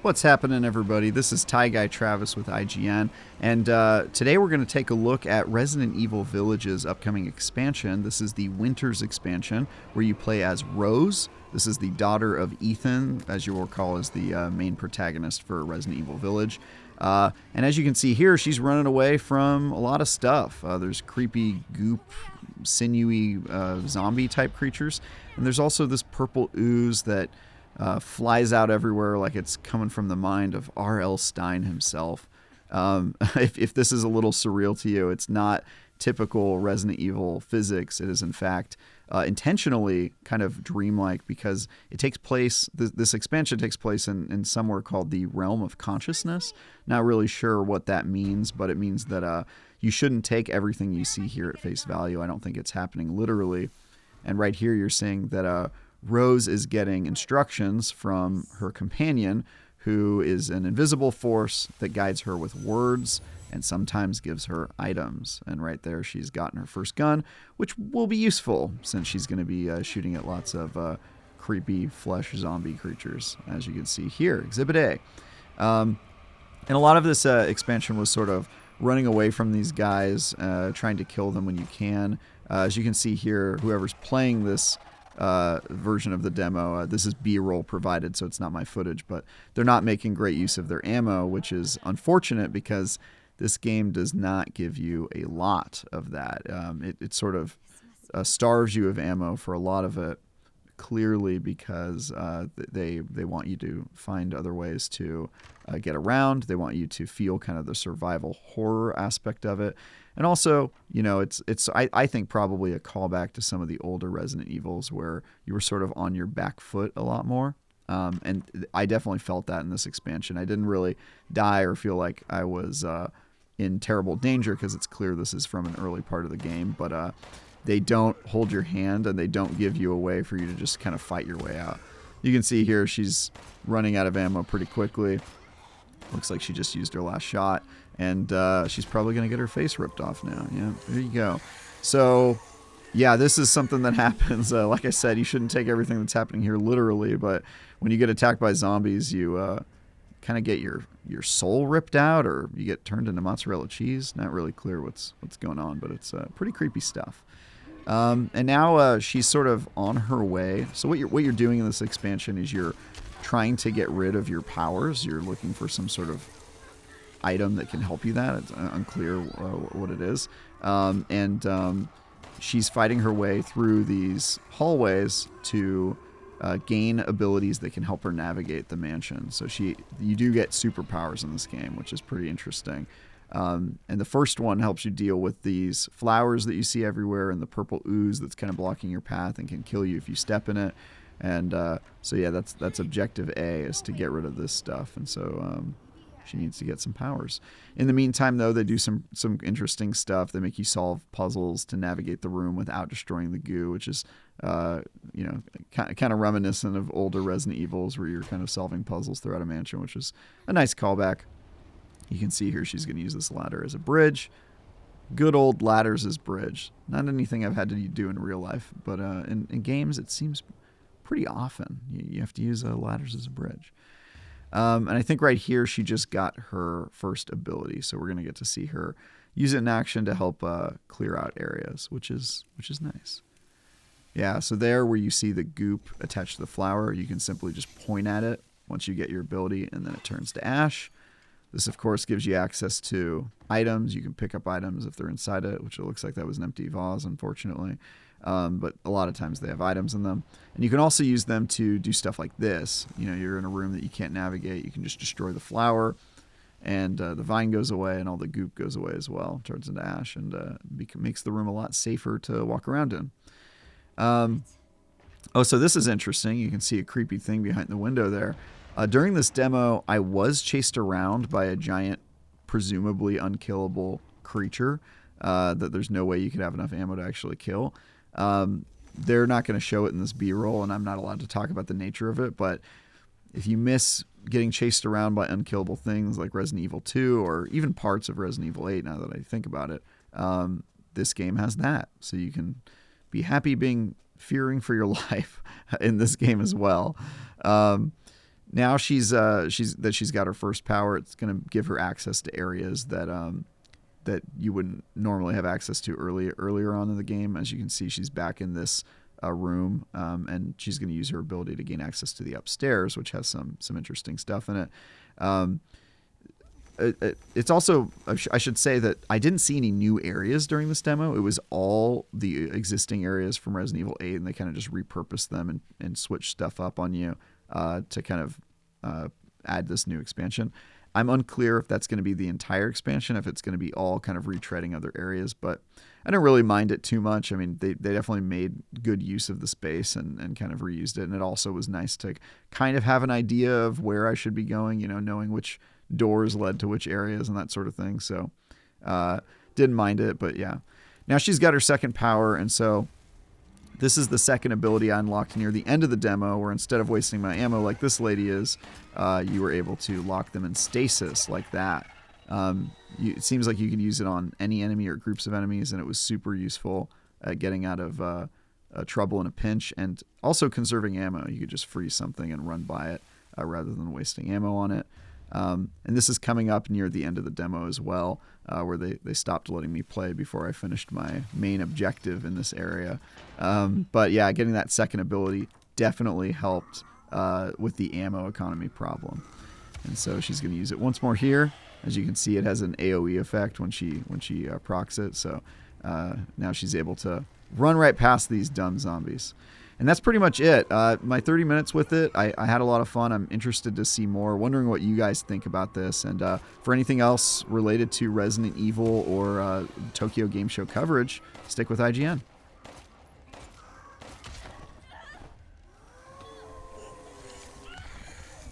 What's happening, everybody? This is Ty Guy Travis with IGN, and today we're going to take a look at Resident Evil Village's upcoming expansion. This is the Winter's expansion, where you play as Rose. This is the daughter of Ethan, as you will recall, is the main protagonist for Resident Evil Village. And as you can see here, she's running away from a lot of stuff. There's creepy goop, sinewy zombie-type creatures, and there's also this purple ooze that flies out everywhere like it's coming from the mind of R.L. Stine himself. If this is a little surreal to you, it's not typical Resident Evil physics. It is, in fact, intentionally kind of dreamlike because it takes place, this expansion takes place in somewhere called the Realm of Consciousness. Not really sure what that means, but it means that you shouldn't take everything you see here at face value. I don't think it's happening literally. And right here you're seeing that Rose is getting instructions from her companion, who is an invisible force that guides her with words and sometimes gives her items. And right there, she's gotten her first gun, which will be useful since she's going to be shooting at lots of creepy flesh zombie creatures, as you can see here. Exhibit A. And a lot of this expansion was sort of running away from these guys, trying to kill them when you can. As you can see here, whoever's playing this version of the demo. This is B-roll provided, so it's not my footage, but they're not making great use of their ammo, which is unfortunate because this game does not give you a lot of that. It sort of starves you of ammo for a lot of it, clearly because they want you to find other ways to get around. They want you to feel kind of the survival horror aspect of it. And also, you know, it's I think probably a callback to some of the older Resident Evils where you were sort of on your back foot a lot more. And I definitely felt that in this expansion. I didn't really die or feel like I was in terrible danger because it's clear this is from an early part of the game. But they don't hold your hand and they don't give you a way for you to just kind of fight your way out. You can see here she's running out of ammo pretty quickly. Looks like she just used her last shot. And she's probably going to get her face ripped off now. Yeah, there you go. So, yeah, this is something that happens. Like I said, you shouldn't take everything that's happening here literally, but when you get attacked by zombies, you kind of get your soul ripped out, or you get turned into mozzarella cheese. Not really clear what's going on, but it's pretty creepy stuff. And now she's sort of on her way. So what you're doing in this expansion is you're trying to get rid of your powers. You're looking for some sort of item that can help you that. It's unclear what it is. And she's fighting her way through these hallways to gain abilities that can help her navigate the mansion. So you do get superpowers in this game, which is pretty interesting. And the first one helps you deal with these flowers that you see everywhere and the purple ooze that's kind of blocking your path and can kill you if you step in it. And so yeah, that's objective A, is to get rid of this stuff. And so she needs to get some powers. In the meantime, though, they do some interesting stuff. They make you solve puzzles to navigate the room without destroying the goo, which is, kind of reminiscent of older Resident Evils where you're kind of solving puzzles throughout a mansion, which is a nice callback. You can see here she's going to use this ladder as a bridge. Good old ladders as bridge. Not anything I've had to do in real life, but in games it seems pretty often you have to use ladders as a bridge. And I think right here she just got her first ability, so we're going to get to see her use it in action to help clear out areas, which is nice. Yeah, so there where you see the goop attached to the flower, you can simply just point at it once you get your ability, and then it turns to ash. This, of course, gives you access to items. You can pick up items if they're inside it, which it looks like that was an empty vase, unfortunately. But a lot of times they have items in them. And you can also use them to do stuff like this. You know, you're in a room that you can't navigate. You can just destroy the flower, and the vine goes away, and all the goop goes away as well. Turns into ash, and makes the room a lot safer to walk around in. So this is interesting. You can see a creepy thing behind the window there. During this demo, I was chased around by a giant, presumably unkillable creature that there's no way you could have enough ammo to actually kill. They're not going to show it in this B-roll, and I'm not allowed to talk about the nature of it, but if you miss getting chased around by unkillable things like Resident Evil 2 or even parts of Resident Evil 8, now that I think about it, this game has that. So you can be happy fearing for your life in this game as well. now she's got her first power. It's going to give her access to areas that you wouldn't normally have access to earlier on in the game. As you can see, she's back in this room, and she's going to use her ability to gain access to the upstairs, which has some interesting stuff in it. It's also, I should say that I didn't see any new areas during this demo. It was all the existing areas from Resident Evil 8, and they kind of just repurposed them and switched stuff up on you to kind of add this new expansion. I'm unclear if that's going to be the entire expansion, if it's going to be all kind of retreading other areas, but I don't really mind it too much. I mean, they definitely made good use of the space and kind of reused it, and it also was nice to kind of have an idea of where I should be going, knowing which doors led to which areas and that sort of thing. So didn't mind it, but yeah. Now she's got her second power, and so this is the second ability I unlocked near the end of the demo, where instead of wasting my ammo like this lady is, you were able to lock them in stasis like that. It seems like you could use it on any enemy or groups of enemies, and it was super useful at getting out of trouble in a pinch, and also conserving ammo. You could just freeze something and run by it rather than wasting ammo on it. And this is coming up near the end of the demo as well, where they stopped letting me play before I finished my main objective in this area. But yeah, getting that second ability definitely helped with the ammo economy problem. And so she's going to use it once more here. As you can see, it has an AoE effect when she procs it. So now she's able to run right past these dumb zombies. And that's pretty much it. My 30 minutes with it, I had a lot of fun. I'm interested to see more. Wondering what you guys think about this. And for anything else related to Resident Evil or Tokyo Game Show coverage, stick with IGN.